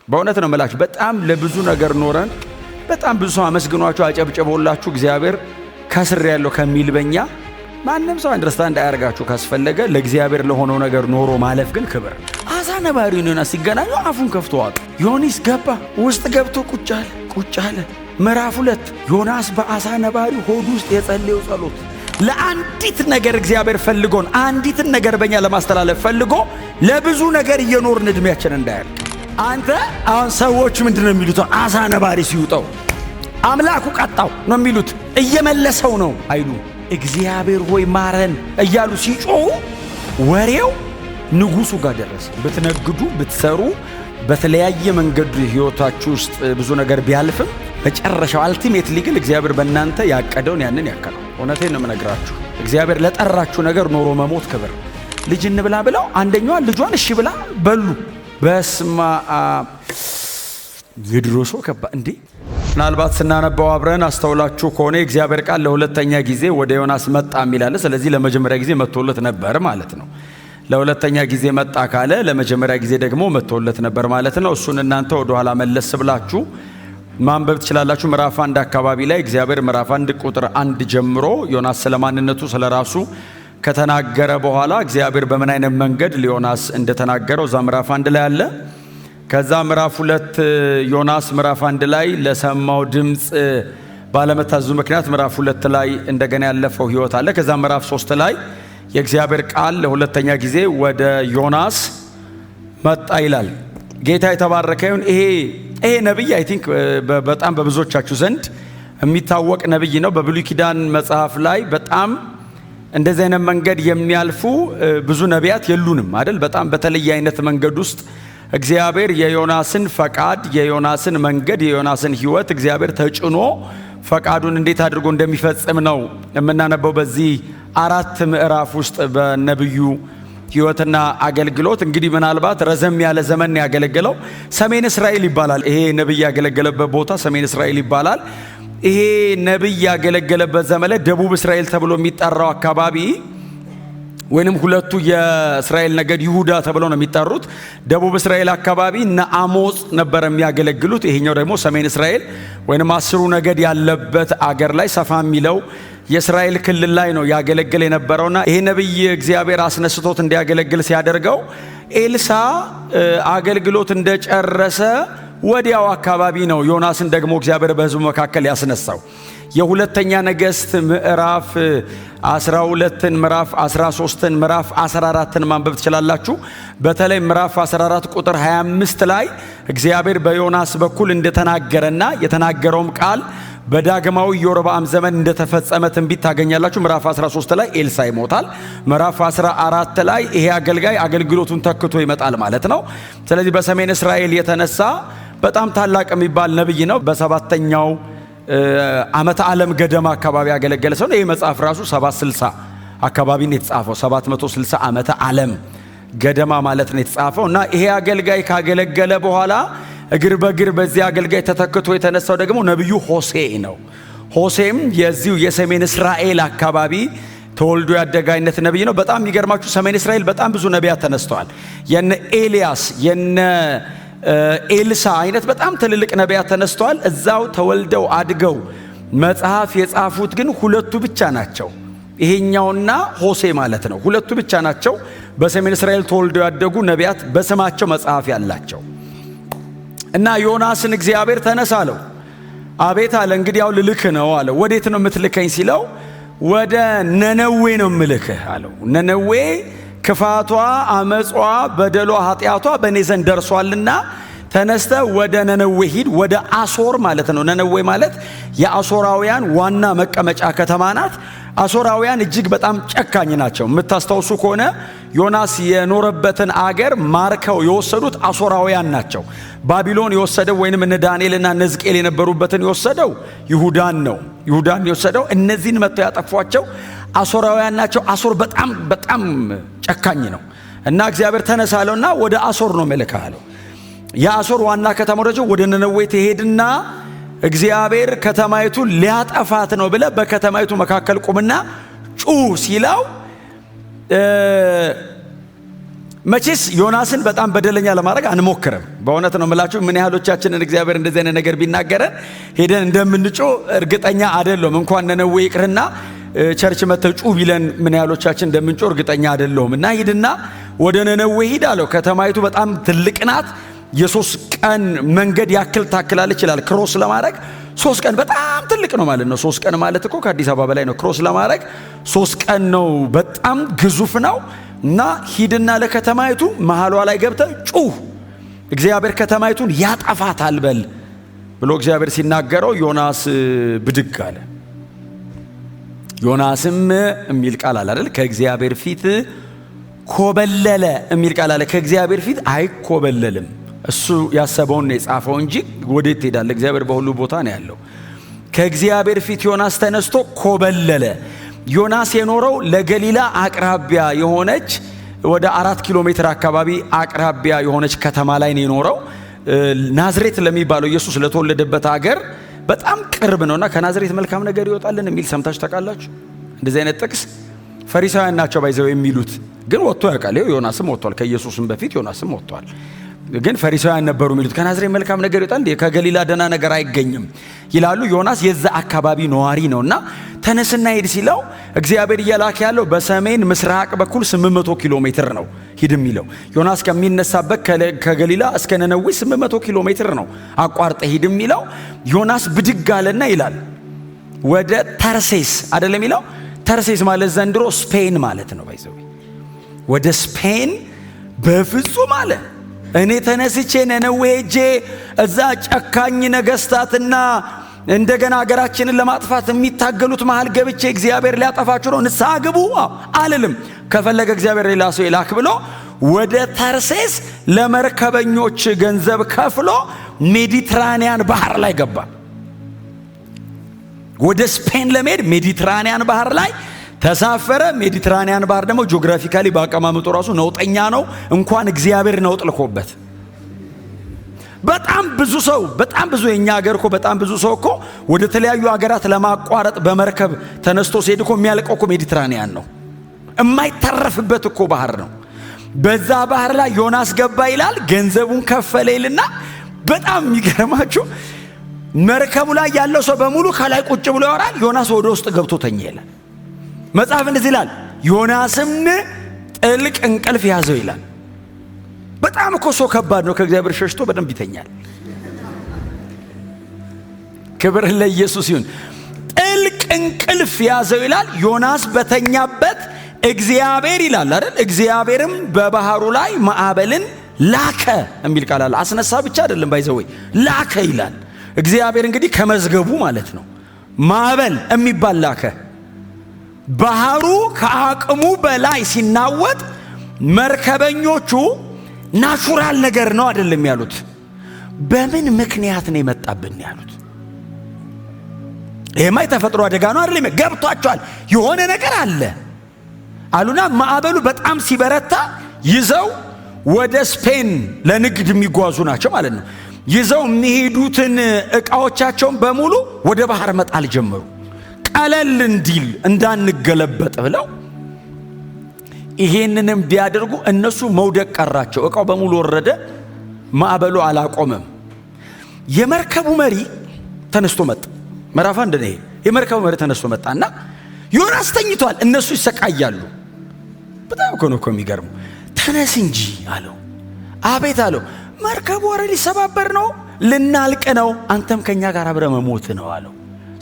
በእውነት ነው የምላችሁ። በጣም ለብዙ ነገር ኖረን በጣም ብዙ ሰው አመስግኗችሁ አጨብጨቦላችሁ እግዚአብሔር ከስር ያለው ከሚል በኛ ማንም ሰው አንደርስታንድ አያርጋችሁ ካስፈለገ ለእግዚአብሔር ለሆነው ነገር ኖሮ ማለፍ ግን ክብር። አሳ ነባሪው ዮናስ ሲገናኙ አፉን ከፍቶ ዋጡ። ዮኒስ ገባ፣ ውስጥ ገብቶ ቁጭ አለ። ምዕራፍ 2 ዮናስ በአሳ ነባሪው ሆድ ውስጥ የጸለየው ጸሎት ለአንዲት ነገር እግዚአብሔር ፈልጎን አንዲትን ነገር በእኛ ለማስተላለፍ ፈልጎ ለብዙ ነገር እየኖርን እድሜያችን እንዳያልቅ። አንተ አሁን ሰዎች ምንድነው የሚሉት? አሳ ነባሪ ሲውጠው አምላኩ ቀጣው ነው የሚሉት፣ እየመለሰው ነው አይሉ። እግዚአብሔር ሆይ ማረን እያሉ ሲጮሁ ወሬው ንጉሱ ጋር ደረሰ። ብትነግዱ ብትሰሩ በተለያየ መንገድ ህይወታችሁ ውስጥ ብዙ ነገር ቢያልፍም መጨረሻው አልቲሜትሊ ግን እግዚአብሔር በእናንተ ያቀደውን ያንን ያከናው። እውነቴን ነው የምነግራችሁ። እግዚአብሔር ለጠራችሁ ነገር ኖሮ መሞት ክብር። ልጅ እንብላ ብለው አንደኛዋ ልጇን እሺ ብላ በሉ። በስማ የድሮሶ ከባ እንዴ። ምናልባት ስናነባው አብረን አስተውላችሁ ከሆነ እግዚአብሔር ቃል ለሁለተኛ ጊዜ ወደ ዮናስ መጣ የሚላል። ስለዚህ ለመጀመሪያ ጊዜ መጥቶለት ነበር ማለት ነው። ለሁለተኛ ጊዜ መጣ ካለ ለመጀመሪያ ጊዜ ደግሞ መጥቶለት ነበር ማለት ነው። እሱን እናንተ ወደ ኋላ መለስ ብላችሁ ማንበብ ትችላላችሁ። ምዕራፍ 1 አካባቢ ላይ እግዚአብሔር ምዕራፍ 1 ቁጥር 1 ጀምሮ ዮናስ ስለማንነቱ ስለራሱ ከተናገረ በኋላ እግዚአብሔር በምን አይነት መንገድ ለዮናስ እንደተናገረው እዛ ምዕራፍ 1 ላይ አለ። ከዛ ምዕራፍ 2 ዮናስ ምዕራፍ 1 ላይ ለሰማው ድምፅ ባለመታዘዙ ምክንያት ምዕራፍ 2 ላይ እንደገና ያለፈው ህይወት አለ። ከዛ ምዕራፍ 3 ላይ የእግዚአብሔር ቃል ለሁለተኛ ጊዜ ወደ ዮናስ መጣ ይላል። ጌታ የተባረከ ይሁን። ይሄ ነብይ አይ ቲንክ በጣም በብዙዎቻችሁ ዘንድ የሚታወቅ ነብይ ነው። በብሉይ ኪዳን መጽሐፍ ላይ በጣም እንደዚህ አይነት መንገድ የሚያልፉ ብዙ ነቢያት የሉንም አይደል? በጣም በተለየ አይነት መንገድ ውስጥ እግዚአብሔር የዮናስን ፈቃድ፣ የዮናስን መንገድ፣ የዮናስን ህይወት እግዚአብሔር ተጭኖ ፈቃዱን እንዴት አድርጎ እንደሚፈጽም ነው የምናነበው በዚህ 4 ምዕራፍ ውስጥ በነብዩ ህይወትና አገልግሎት። እንግዲህ ምናልባት ረዘም ያለ ዘመን ያገለገለው ሰሜን እስራኤል ይባላል። ይሄ ነብይ ያገለገለበት ቦታ ሰሜን እስራኤል ይባላል። ይሄ ነብይ ያገለገለበት ዘመን ላይ ደቡብ እስራኤል ተብሎ የሚጠራው አካባቢ ወይንም ሁለቱ የእስራኤል ነገድ ይሁዳ ተብሎ ነው የሚጠሩት። ደቡብ እስራኤል አካባቢ እነ አሞጽ ነበር የሚያገለግሉት። ይሄኛው ደግሞ ሰሜን እስራኤል ወይንም 10 ነገድ ያለበት አገር ላይ ሰፋ የሚለው የእስራኤል ክልል ላይ ነው ያገለግል የነበረውና ይሄ ነብይ እግዚአብሔር አስነስቶት እንዲያገለግል ሲያደርገው ኤልሳ አገልግሎት እንደጨረሰ ወዲያው አካባቢ ነው ዮናስን ደግሞ እግዚአብሔር በሕዝቡ መካከል ያስነሳው። የሁለተኛ ነገሥት ምዕራፍ 12ን ምዕራፍ 13ን ምዕራፍ 14ን ማንበብ ትችላላችሁ። በተለይ ምዕራፍ 14 ቁጥር 25 ላይ እግዚአብሔር በዮናስ በኩል እንደተናገረና የተናገረውም ቃል በዳግማዊ ኢዮርብዓም ዘመን እንደተፈጸመ ትንቢት ታገኛላችሁ። ምዕራፍ 13 ላይ ኤልሳ ይሞታል። ምዕራፍ 14 ላይ ይሄ አገልጋይ አገልግሎቱን ተክቶ ይመጣል ማለት ነው። ስለዚህ በሰሜን እስራኤል የተነሳ በጣም ታላቅ የሚባል ነብይ ነው። በሰባተኛው ዓመተ ዓለም ገደማ አካባቢ ያገለገለ ሰው ነው። ይህ መጽሐፍ ራሱ 760 አካባቢ ነው የተጻፈው። 760 ዓመተ ዓለም ገደማ ማለት ነው የተጻፈው እና ይሄ አገልጋይ ካገለገለ በኋላ እግር በእግር በዚህ አገልጋይ ተተክቶ የተነሳው ደግሞ ነብዩ ሆሴዕ ነው። ሆሴዕም የዚሁ የሰሜን እስራኤል አካባቢ ተወልዶ ያደገ አይነት ነብይ ነው። በጣም የሚገርማችሁ ሰሜን እስራኤል በጣም ብዙ ነቢያት ተነስተዋል። የነ ኤልያስ የነ ኤልሳ አይነት በጣም ትልልቅ ነቢያት ተነስተዋል። እዛው ተወልደው አድገው መጽሐፍ የጻፉት ግን ሁለቱ ብቻ ናቸው። ይሄኛውና ሆሴዕ ማለት ነው። ሁለቱ ብቻ ናቸው በሰሜን እስራኤል ተወልደው ያደጉ ነቢያት በስማቸው መጽሐፍ ያላቸው። እና ዮናስን እግዚአብሔር ተነሳ አለው። አቤት አለ። እንግዲህ ያው ልልክ ነው አለ። ወዴት ነው የምትልከኝ ሲለው ወደ ነነዌ ነው የምልክህ አለው። ነነዌ ክፋቷ፣ አመጿ፣ በደሏ፣ ኃጢአቷ በእኔ ዘንድ ደርሷልና ተነስተ ወደ ነነዌ ሂድ። ወደ አሶር ማለት ነው። ነነዌ ማለት የአሶራውያን ዋና መቀመጫ ከተማ ናት። አሶራውያን እጅግ በጣም ጨካኝ ናቸው። የምታስታውሱ ከሆነ ዮናስ የኖረበትን አገር ማርከው የወሰዱት አሶራውያን ናቸው። ባቢሎን የወሰደው ወይንም እነ ዳንኤልና እነ ሕዝቅኤል የነበሩበትን የወሰደው ይሁዳን ነው። ይሁዳን የወሰደው እነዚህን መጥተው ያጠፏቸው አሶራውያን ናቸው። አሶር በጣም በጣም ጨካኝ ነው እና እግዚአብሔር ተነሳ አለውና ወደ አሶር ነው መልእክህ አለው። የአሶር ዋና ከተማ ወደ ነነዌ ትሄድና እግዚአብሔር ከተማይቱን ሊያጠፋት ነው ብለ በከተማይቱ መካከል ቁምና ጩህ ሲለው መቼስ ዮናስን በጣም በደለኛ ለማድረግ አንሞክርም። በእውነት ነው የምላችሁ። ምን ያህሎቻችንን እግዚአብሔር እንደዚህ አይነት ነገር ቢናገረን ሄደን እንደምንጮህ እርግጠኛ አይደለሁም። እንኳን ነነዌ ይቅርና ቸርች መተው ጩህ ቢለን ምን ያህሎቻችን እንደምንጮህ እርግጠኛ አይደለሁም። እና ሂድና ወደ ነነዌ ሂድ አለው። ከተማይቱ በጣም ትልቅ ናት። የ3 ቀን መንገድ ያክል ታክላለች ይላል። ክሮስ ለማድረግ 3 ቀን በጣም ትልቅ ነው ማለት ነው። 3 ቀን ማለት እኮ ከአዲስ አበባ በላይ ነው። ክሮስ ለማድረግ 3 ቀን ነው። በጣም ግዙፍ ነው። እና ሂድና ለከተማይቱ መሃሏ ላይ ገብተህ ጩህ፣ እግዚአብሔር ከተማይቱን ያጠፋታል በል ብሎ እግዚአብሔር ሲናገረው ዮናስ ብድግ አለ። ዮናስም የሚል ቃል አለ አይደል? ከእግዚአብሔር ፊት ኮበለለ የሚል ቃል አለ። ከእግዚአብሔር ፊት አይኮበለልም። እሱ ያሰበውን ነው የጻፈው እንጂ ወዴት ትሄዳለህ? እግዚአብሔር በሁሉ ቦታ ነው ያለው። ከእግዚአብሔር ፊት ዮናስ ተነስቶ ኮበለለ። ዮናስ የኖረው ለገሊላ አቅራቢያ የሆነች ወደ 4 ኪሎ ሜትር አካባቢ አቅራቢያ የሆነች ከተማ ላይ ነው የኖረው። ናዝሬት ለሚባለው ኢየሱስ ለተወለደበት ሀገር በጣም ቅርብ ነውና ከናዝሬት መልካም ነገር ይወጣልን የሚል ሰምታችሁ ታውቃላችሁ? እንደዚህ አይነት ጥቅስ ፈሪሳውያን ናቸው ባይዘው የሚሉት፣ ግን ወጥቶ ያውቃል። ዮናስም ወጥቷል። ከኢየሱስም በፊት ዮናስም ወጥቷል። ግን ፈሪሳውያን ነበሩ የሚሉት ከናዝሬት መልካም ነገር ይወጣል እንዴ? ከገሊላ ደህና ነገር አይገኝም ይላሉ። ዮናስ የዛ አካባቢ ነዋሪ ነውና ተነስና ሂድ ሲለው እግዚአብሔር እየላከ ያለው በሰሜን ምስራቅ በኩል 800 ኪሎ ሜትር ነው ሂድ የሚለው። ዮናስ ከሚነሳበት ከገሊላ እስከ ነነዌ 800 ኪሎ ሜትር ነው አቋርጠ ሂድ የሚለው። ዮናስ ብድግ አለና ይላል ወደ ተርሴስ አይደለም የሚለው። ተርሴስ ማለት ዘንድሮ ስፔን ማለት ነው። ባይዘው ወደ ስፔን በፍጹም አለ እኔ ተነስቼ ነነዌ ሄጄ እዛ ጨካኝ ነገስታትና እንደገና ሀገራችንን ለማጥፋት የሚታገሉት መሃል ገብቼ እግዚአብሔር ሊያጠፋችሁ ነው ንስሐ ግቡ አልልም። ከፈለገ እግዚአብሔር ሌላ ሰው ይላክ ብሎ ወደ ተርሴስ ለመርከበኞች ገንዘብ ከፍሎ ሜዲትራኒያን ባህር ላይ ገባ። ወደ ስፔን ለመሄድ ሜዲትራኒያን ባህር ላይ ተሳፈረ። ሜዲትራኒያን ባህር ደግሞ ጂኦግራፊካሊ በአቀማመጡ ራሱ ነውጠኛ ነው። እንኳን እግዚአብሔር ነውጥ ልኮበት በጣም ብዙ የኛ ሀገር እኮ በጣም ብዙ ሰው እኮ ወደ ተለያዩ ሀገራት ለማቋረጥ በመርከብ ተነስቶ ሲሄድ እኮ የሚያልቀው እኮ ሜዲትራኒያን ነው። የማይተረፍበት እኮ ባህር ነው። በዛ ባህር ላይ ዮናስ ገባ ይላል። ገንዘቡን ከፈለ ይልና በጣም የሚገርማችሁ መርከቡ ላይ ያለው ሰው በሙሉ ከላይ ቁጭ ብሎ ያወራል። ዮናስ ወደ ውስጥ ገብቶ ተኛ ይላል። መጽሐፍ እንደዚህ ይላል፣ ዮናስም ጥልቅ እንቅልፍ ያዘው ይላል። በጣም እኮ ሰው ከባድ ነው። ከእግዚአብሔር ሸሽቶ በደንብ ይተኛል። ክብር ለኢየሱስ ይሁን። ጥልቅ እንቅልፍ ያዘው ይላል። ዮናስ በተኛበት እግዚአብሔር ይላል አይደል? እግዚአብሔርም በባህሩ ላይ ማዕበልን ላከ የሚል ቃል አለ። አስነሳ ብቻ አይደለም ባይዘው ላከ ይላል። እግዚአብሔር እንግዲህ ከመዝገቡ ማለት ነው። ማዕበል የሚባል ላከ። ባህሩ ከአቅሙ በላይ ሲናወጥ መርከበኞቹ ናቹራል ነገር ነው አይደለም ያሉት። በምን ምክንያት ነው የመጣብን ያሉት። ይሄማ የተፈጥሮ አደጋ ነው አይደለም። ገብቷቸዋል። የሆነ ነገር አለ አሉና ማዕበሉ በጣም ሲበረታ ይዘው ወደ ስፔን ለንግድ የሚጓዙ ናቸው ማለት ነው። ይዘው የሚሄዱትን ዕቃዎቻቸውን በሙሉ ወደ ባህር መጣል ጀመሩ። ቀለል እንዲል እንዳንገለበጥ ብለው ይሄንንም ቢያደርጉ እነሱ መውደቅ ቀራቸው። ዕቃው በሙሉ ወረደ። ማዕበሉ አላቆመም። የመርከቡ መሪ ተነስቶ መጣ። ምዕራፍ 1 ነው። የመርከቡ መሪ ተነስቶ መጣና ዮናስ ተኝቷል፣ እነሱ ይሰቃያሉ። በጣም እኮ ነው የሚገርመው። ተነስ እንጂ አለው። አቤት አለው። መርከቡ ወረ ሊሰባበር ነው፣ ልናልቅ ነው፣ አንተም ከኛ ጋር አብረህ መሞት ነው አለው።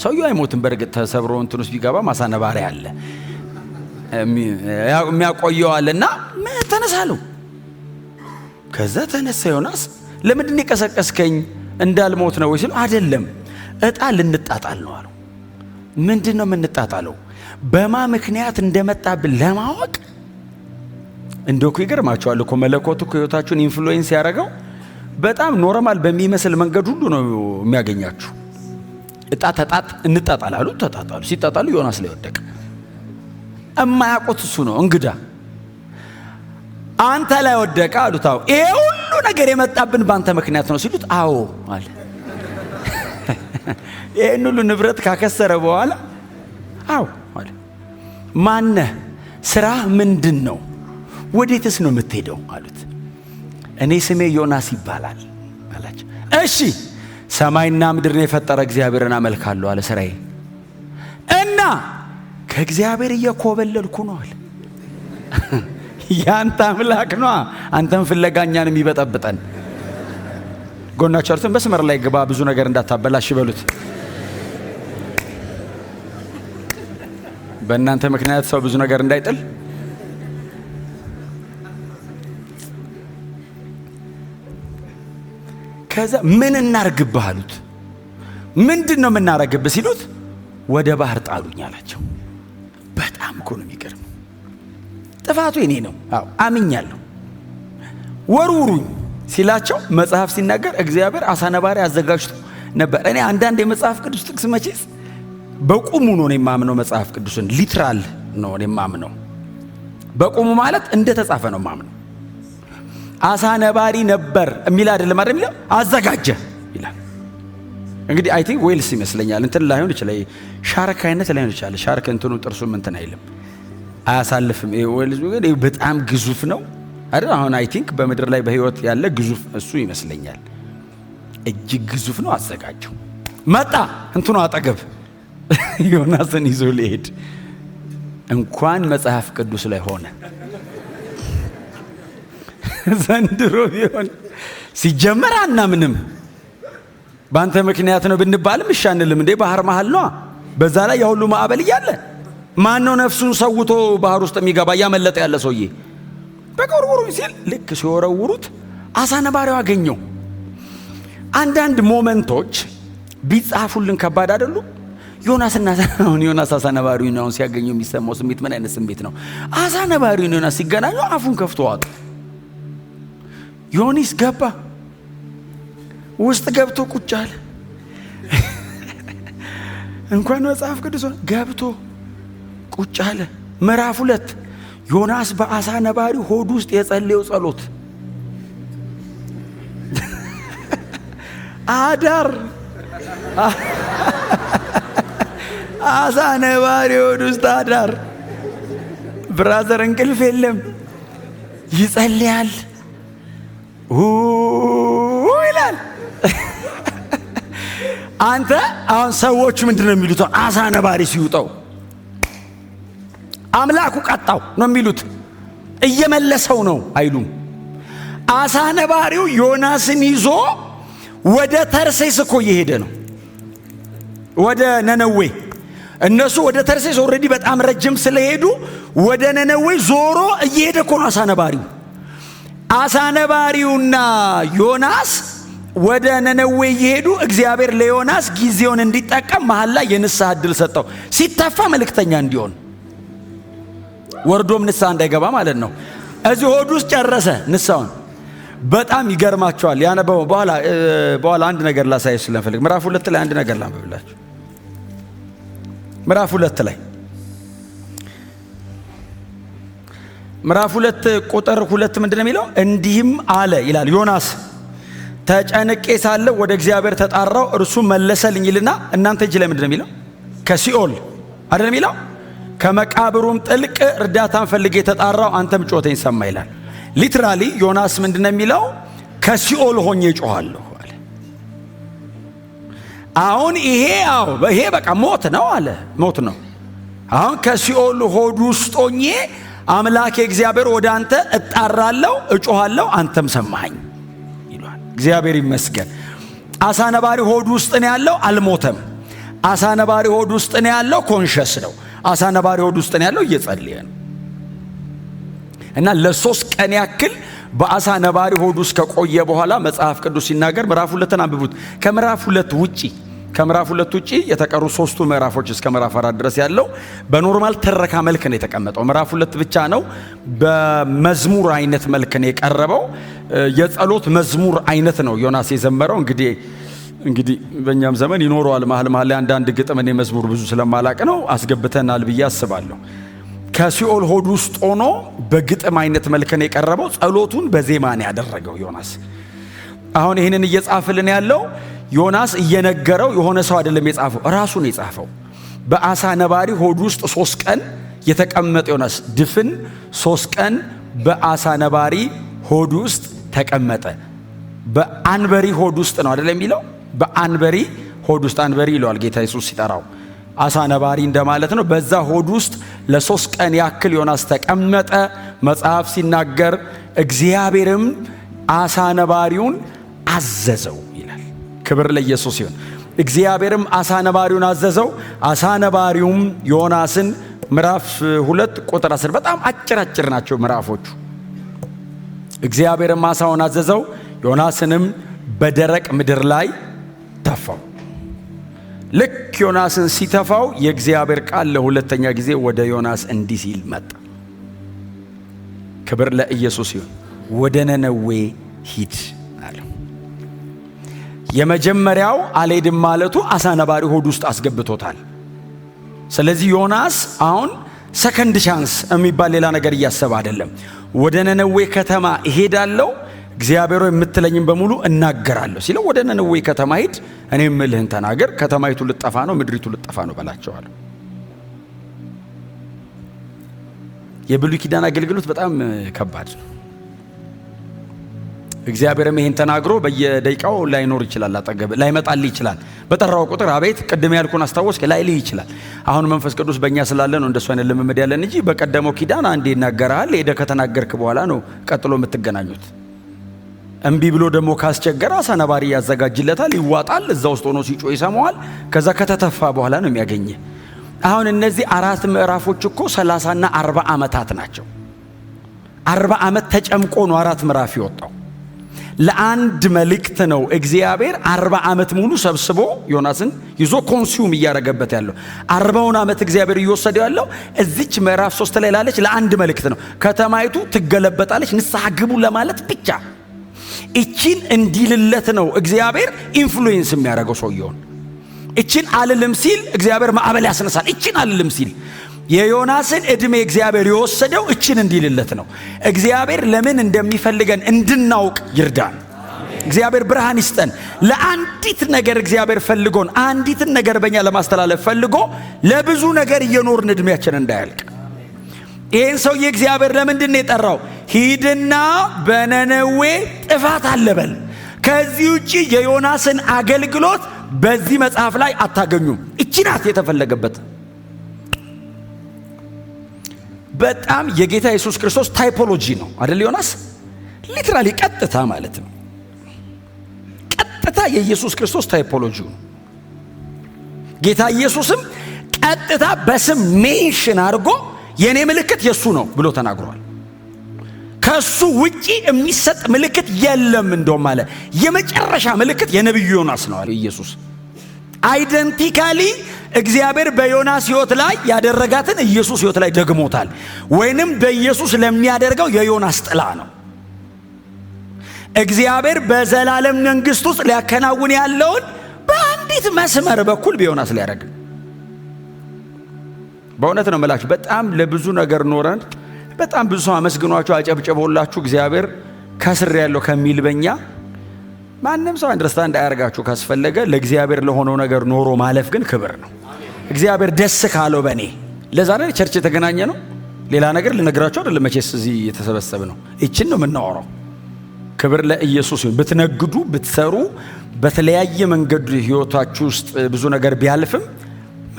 ሰውየው አይሞትም። በርግጥ ተሰብሮ እንትን ውስጥ ቢገባ ማሳነባሪ አለ የሚያቆየው አለና ተነሳለው። ከዛ ተነሳ ዮናስ። ለምንድን የቀሰቀስከኝ እንዳልሞት ነው ወይ ሲሉ አይደለም ዕጣ ልንጣጣል ነው አለው። ምንድን ነው የምንጣጣለው? በማ ምክንያት እንደመጣብን ለማወቅ። እንደው እኮ ይገርማቸዋል እኮ መለኮቱ እኮ ህይወታችሁን ኢንፍሉዌንስ ያደረገው በጣም ኖርማል በሚመስል መንገድ ሁሉ ነው የሚያገኛችሁ። ዕጣ እንጣጣላሉ። ተጣጣሉ። ሲጣጣሉ ዮናስ ላይ ወደቀ። እማያውቁት እሱ ነው እንግዳ። አንተ ላይ ወደቀ አሉት። አዎ። ይሄ ሁሉ ነገር የመጣብን ባንተ ምክንያት ነው ሲሉት አዎ አለ። ይሄን ሁሉ ንብረት ካከሰረ በኋላ አዎ አለ። ማነህ? ስራህ ምንድን ነው? ወዴትስ ነው የምትሄደው አሉት። እኔ ስሜ ዮናስ ይባላል አላቸው። እሺ ሰማይና ምድርን የፈጠረ እግዚአብሔርን አመልካለሁ አለ ስራዬ እና ከእግዚአብሔር እየኮበለልኩ ነው አለ። ያንተ አምላክ ነው አንተን ፍለጋኛን የሚበጠብጠን። ጎናቸርቱን መስመር ላይ ግባ ብዙ ነገር እንዳታበላሽ በሉት። በእናንተ ምክንያት ሰው ብዙ ነገር እንዳይጥል። ከዛ ምን እናርግብህ አሉት። ምንድን ነው የምናረግብህ ሲሉት ወደ ባህር ጣሉኝ አላቸው። በጣም እኮ ነው የሚገርም። ጥፋቱ የኔ ነው፣ አዎ አምኛለሁ። ወርውሩኝ ሲላቸው መጽሐፍ ሲናገር እግዚአብሔር አሳ ነባሪ አዘጋጅቶ ነበር። እኔ አንዳንድ የመጽሐፍ ቅዱስ ጥቅስ መቼስ በቁሙ ነው የማምነው። መጽሐፍ ቅዱስን ሊትራል ነው የማምነው። በቁሙ ማለት እንደተጻፈ ነው የማምነው። አሳ ነባሪ ነበር የሚል አይደለም የሚለው አዘጋጀ ይላል። እንግዲህ አይ ቲንክ ዌልስ ይመስለኛል እንትን ላይሆን ይችላል፣ ሻርክ አይነት ላይሆን ይችላል። ሻርክ እንትኑ ጥርሱም እንትን አይልም አያሳልፍም። ዌልስ ግን በጣም ግዙፍ ነው አይደል? አሁን አይ ቲንክ በምድር ላይ በህይወት ያለ ግዙፍ እሱ ይመስለኛል። እጅግ ግዙፍ ነው። አዘጋጀው መጣ እንትኑ አጠገብ ዮናስን ይዞ ሊሄድ እንኳን መጽሐፍ ቅዱስ ላይ ሆነ ዘንድሮ ቢሆን ሲጀመር አናምንም። ባንተ ምክንያት ነው ብንባልም እሻንልም እንዴ? ባህር መሃል ነው። በዛ ላይ ያሁሉ ማዕበል እያለ ማን ነው ነፍሱን ሰውቶ ባህር ውስጥ የሚገባ? እያመለጠ ያለ ሰውዬ በቆርቆሮ ሲል ልክ ሲወረውሩት አሳ ነባሪው አገኘው። አንዳንድ ሞመንቶች ቢጻፉልን ከባድ አይደሉ? ዮናስና ዮናስ አሳ ነባሪው ነው ሲያገኘው የሚሰማው ስሜት ምን አይነት ስሜት ነው? አሳ ነባሪው ዮናስ ሲገናኙ አፉን ከፍቶ ዋጡ። ዮኒስ ገባ፣ ውስጥ ገብቶ ቁጭ አለ። እንኳን መጽሐፍ ቅዱስ ገብቶ ቁጭ አለ። ምዕራፍ 2 ዮናስ በአሳ ነባሪው ሆድ ውስጥ የጸለየው ጸሎት አዳር አሳ ነባሪው ሆድ ውስጥ አዳር። ብራዘር እንቅልፍ የለም፣ ይጸልያል ይላል። አንተ አሁን ሰዎች ምንድነው የሚሉት? አሳ ነባሪ ሲውጠው አምላኩ ቀጣው ነው የሚሉት። እየመለሰው ነው አይሉም። አሳ ነባሪው ዮናስን ይዞ ወደ ተርሴስ እኮ እየሄደ ነው፣ ወደ ነነዌ። እነሱ ወደ ተርሴስ ኦልሬዲ በጣም ረጅም ስለሄዱ ወደ ነነዌ ዞሮ እየሄደ እኮ ነው አሳ ነባሪው። አሳ ነባሪውና ዮናስ ወደ ነነዌ እየሄዱ እግዚአብሔር ለዮናስ ጊዜውን እንዲጠቀም መሃል ላይ የንስሐ ዕድል ሰጠው። ሲተፋ መልእክተኛ እንዲሆን ወርዶም ንስሐ እንዳይገባ ማለት ነው። እዚህ ሆድ ውስጥ ጨረሰ ንስሐውን። በጣም ይገርማቸዋል። ያነበው በኋላ አንድ ነገር ላሳይ ስለፈልግ ምዕራፍ 2 ላይ አንድ ነገር ላንብብላችሁ። ምዕራፍ 2 ላይ ምዕራፍ 2 ቁጥር 2 ምንድነው የሚለው? እንዲህም አለ ይላል ዮናስ ተጨንቄ ሳለሁ ወደ እግዚአብሔር ተጣራው እርሱ መለሰልኝ ይልና እናንተ እጅ ላይ ምንድነው የሚለው? ከሲኦል አይደል የሚለው? ከመቃብሩም ጥልቅ እርዳታን ፈልጌ ተጣራው አንተም ጮቴን ሰማ ይላል። ሊትራሊ ዮናስ ምንድነው የሚለው? ከሲኦል ሆኜ ጮሃለሁ አለ። አሁን ይሄ በቃ ሞት ነው አለ። ሞት ነው። አሁን ከሲኦል ሆድ ውስጥ ሆኜ አምላኬ እግዚአብሔር ወደ አንተ እጣራለሁ እጮሃለሁ አንተም ሰማኸኝ ይላል። እግዚአብሔር ይመስገን። አሳ ነባሪ ሆድ ውስጥ ነው ያለው፣ አልሞተም። አሳ ነባሪ ሆድ ውስጥ ነው ያለው፣ ኮንሸስ ነው። አሳ ነባሪ ሆድ ውስጥ ነው ያለው፣ እየጸለየ ነው። እና ለ3 ቀን ያክል በአሳ ነባሪ ሆድ ውስጥ ከቆየ በኋላ መጽሐፍ ቅዱስ ሲናገር ምዕራፍ 2 አንብቡት። ከምዕራፍ 2 ውጪ የተቀሩ 3ቱ ምዕራፎች እስከ ምዕራፍ 4 ድረስ ያለው በኖርማል ትረካ መልክ ነው የተቀመጠው። ምዕራፍ 2 ብቻ ነው በመዝሙር አይነት መልክ ነው የቀረበው። የጸሎት መዝሙር አይነት ነው ዮናስ የዘመረው። እንግዲህ በእኛም ዘመን ይኖረዋል መሃል ላይ አንዳንድ ግጥም። እኔ መዝሙር ብዙ ስለማላቅ ነው አስገብተናል ብዬ አስባለሁ። ከሲኦል ሆድ ውስጥ ሆኖ በግጥም አይነት መልክ ነው የቀረበው። ጸሎቱን በዜማ ነው ያደረገው ዮናስ። አሁን ይህንን እየጻፈልን ያለው ዮናስ እየነገረው የሆነ ሰው አይደለም የጻፈው፣ ራሱ ነው የጻፈው። በአሳ ነባሪ ሆድ ውስጥ 3 ቀን የተቀመጠ ዮናስ ድፍን 3 ቀን በአሳ ነባሪ ሆድ ውስጥ ተቀመጠ። በአንበሪ ሆድ ውስጥ ነው አይደል የሚለው? በአንበሪ ሆድ ውስጥ፣ አንበሪ ይለዋል ጌታ ኢየሱስ ሲጠራው፣ አሳ ነባሪ እንደማለት ነው። በዛ ሆድ ውስጥ ለ3 ቀን ያክል ዮናስ ተቀመጠ። መጽሐፍ ሲናገር እግዚአብሔርም አሳ ነባሪውን አዘዘው ይላል። ክብር ለኢየሱስ ይሁን። እግዚአብሔርም አሳ ነባሪውን አዘዘው። አሳ ነባሪውም ዮናስን ምዕራፍ 2 ቁጥር 10 በጣም አጭር ናቸው ምዕራፎቹ። እግዚአብሔርም አሳውን አዘዘው፣ ዮናስንም በደረቅ ምድር ላይ ተፋው። ልክ ዮናስን ሲተፋው የእግዚአብሔር ቃል ለሁለተኛ ጊዜ ወደ ዮናስ እንዲህ ሲል መጣ። ክብር ለኢየሱስ ይሁን። ወደ ነነዌ ሂድ አለው። የመጀመሪያው አልሄድም ማለቱ አሳ ነባሪ ሆድ ውስጥ አስገብቶታል። ስለዚህ ዮናስ አሁን ሰከንድ ቻንስ የሚባል ሌላ ነገር እያሰበ አይደለም። ወደ ነነዌ ከተማ እሄዳለሁ፣ እግዚአብሔር የምትለኝም በሙሉ እናገራለሁ ሲለው፣ ወደ ነነዌ ከተማ ሂድ፣ እኔ የምልህን ተናገር፣ ከተማይቱ ልጠፋ ነው፣ ምድሪቱ ልጠፋ ነው በላቸዋለሁ። የብሉይ ኪዳን አገልግሎት በጣም ከባድ ነው። እግዚአብሔርም ይሄን ተናግሮ በየደቂቃው ላይኖር ይችላል፣ አጠገብ ላይመጣልህ ይችላል። በጠራው ቁጥር አቤት ቅድም ያልኩን አስታወስክ ላይልህ ይችላል። አሁን መንፈስ ቅዱስ በእኛ ስላለ ነው እንደሱ አይነት ልምምድ ያለን እንጂ በቀደመው ኪዳን አንዴ ይናገራል። ሄደህ ከተናገርክ በኋላ ነው ቀጥሎ የምትገናኙት። እምቢ ብሎ ደግሞ ካስቸገረ አሳ ነባሪ ያዘጋጅለታል፣ ይዋጣል፣ እዛ ውስጥ ሆኖ ሲጮህ ይሰማዋል። ከዛ ከተተፋ በኋላ ነው የሚያገኘህ። አሁን እነዚህ 4 ምዕራፎች እኮ 30 እና 40 ዓመታት ናቸው። 40 ዓመት ተጨምቆ ነው 4 ምዕራፍ ይወጣው። ለአንድ መልእክት ነው እግዚአብሔር 40 ዓመት ሙሉ ሰብስቦ ዮናስን ይዞ ኮንሱም እያረገበት ያለው። 40ውን ዓመት እግዚአብሔር እየወሰደው ያለው እዚች ምዕራፍ 3 ላይ ላለች ለአንድ መልእክት ነው። ከተማይቱ ትገለበጣለች፣ ንስሐ ግቡ ለማለት ብቻ። እቺን እንዲልለት ነው እግዚአብሔር ኢንፍሉዌንስ የሚያደርገው ሰውየውን። እቺን አልልም ሲል እግዚአብሔር ማዕበል ያስነሳል። እቺን አልልም ሲል የዮናስን ዕድሜ እግዚአብሔር የወሰደው እቺን እንዲልለት ነው። እግዚአብሔር ለምን እንደሚፈልገን እንድናውቅ ይርዳን። እግዚአብሔር ብርሃን ይስጠን። ለአንዲት ነገር እግዚአብሔር ፈልጎን አንዲትን ነገር በእኛ ለማስተላለፍ ፈልጎ ለብዙ ነገር እየኖርን ዕድሜያችን እንዳያልቅ። ይህን ሰውዬ እግዚአብሔር ለምንድን ነው የጠራው? ሂድና በነነዌ ጥፋት አለበል። ከዚህ ውጪ የዮናስን አገልግሎት በዚህ መጽሐፍ ላይ አታገኙም። እቺ ናት የተፈለገበት። በጣም የጌታ ኢየሱስ ክርስቶስ ታይፖሎጂ ነው አይደል? ዮናስ ሊትራሊ ቀጥታ ማለት ነው። ቀጥታ የኢየሱስ ክርስቶስ ታይፖሎጂ ነው። ጌታ ኢየሱስም ቀጥታ በስም ሜንሽን አድርጎ የኔ ምልክት የሱ ነው ብሎ ተናግሯል። ከሱ ውጪ የሚሰጥ ምልክት የለም። እንደውም አለ የመጨረሻ ምልክት የነብዩ ዮናስ ነው አለ ኢየሱስ። አይደንቲካሊ እግዚአብሔር በዮናስ ሕይወት ላይ ያደረጋትን ኢየሱስ ሕይወት ላይ ደግሞታል። ወይንም በኢየሱስ ለሚያደርገው የዮናስ ጥላ ነው። እግዚአብሔር በዘላለም መንግስት ውስጥ ሊያከናውን ያለውን በአንዲት መስመር በኩል በዮናስ ሊያደርግ። በእውነት ነው የምላችሁ፣ በጣም ለብዙ ነገር ኖረን በጣም ብዙ ሰው አመስግኗችሁ አጨብጨቦላችሁ እግዚአብሔር ከስር ያለው ከሚል በእኛ ማንም ሰው አንደርስታንድ አያርጋችሁ ካስፈለገ ለእግዚአብሔር ለሆነው ነገር ኖሮ ማለፍ ግን ክብር ነው። እግዚአብሔር ደስ ካለው በእኔ ለዛ ነው ቸርች የተገናኘ ነው። ሌላ ነገር ልነግራችሁ አይደለም። መቼስ እዚህ የተሰበሰበ ነው። እቺን ነው የምናወራው። ክብር ለኢየሱስ ይሁን። ብትነግዱ ብትሰሩ በተለያየ መንገድ ህይወታችሁ ውስጥ ብዙ ነገር ቢያልፍም